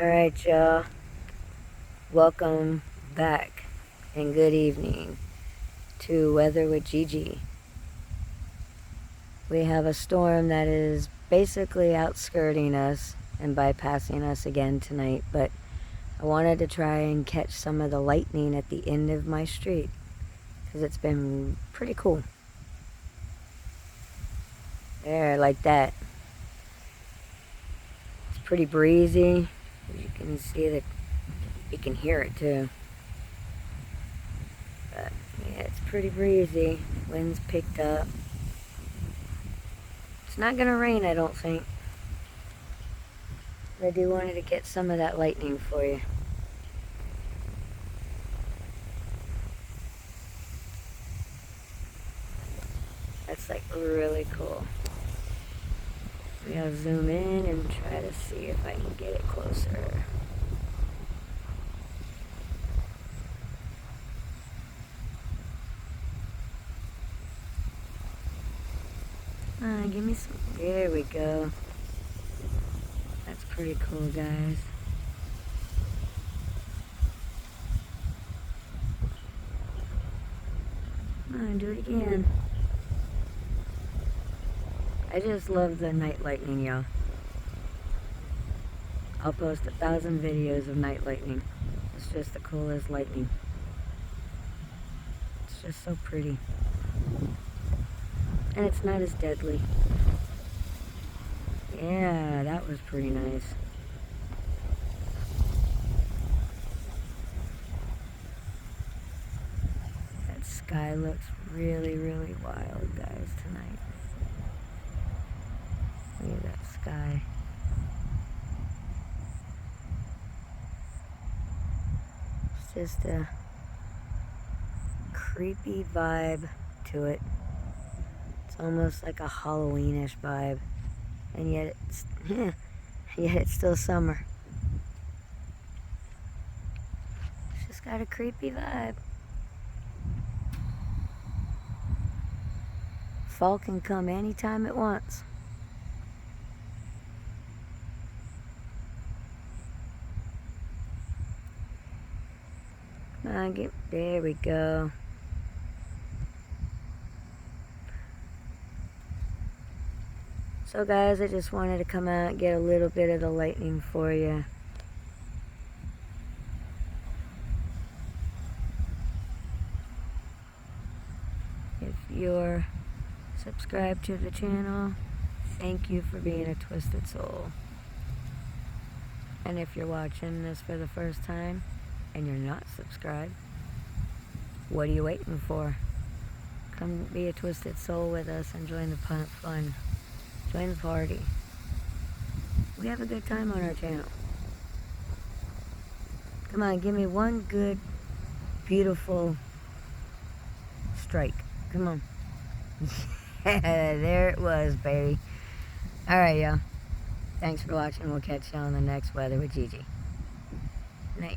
Alright, y'all. Welcome back and good evening to Weather with Gigi. We have a storm that is basically outskirting us and bypassing us again tonight, but I wanted to try and catch some of the lightning at the end of my street because it's been pretty cool. There, like that. It's pretty breezy. You can see that you can hear it too. But yeah, it's pretty breezy. Wind's picked up. It's not gonna rain, I don't think. But I do wanted to get some of that lightning for you. That's like really cool. We gotta zoom in and try to see if I can get it closer. Give me some. There we go. That's pretty cool, guys. Come on, do it again. I just love the night lightning, y'all. I'll post 1,000 videos of night lightning. It's just the coolest lightning. It's just so pretty. And it's not as deadly. Yeah, that was pretty nice. That sky looks really, really wild, guys, tonight. Look at that sky. It's just a creepy vibe to it. It's almost like a Halloweenish vibe. And yet it's still summer. It's just got a creepy vibe. Fall can come anytime it wants. Come on, there we go. So guys, I just wanted to come out and get a little bit of the lightning for you. If you're subscribed to the channel, thank you for being a twisted soul. And if you're watching this for the first time and you're not subscribed, what are you waiting for? Come be a twisted soul with us and join the fun. Join the party. We have a good time on our channel. Come on, give me one good, beautiful strike. Come on. Yeah, there it was, baby. Alright, y'all. Thanks for watching. We'll catch you on the next Weather with Gigi. Night.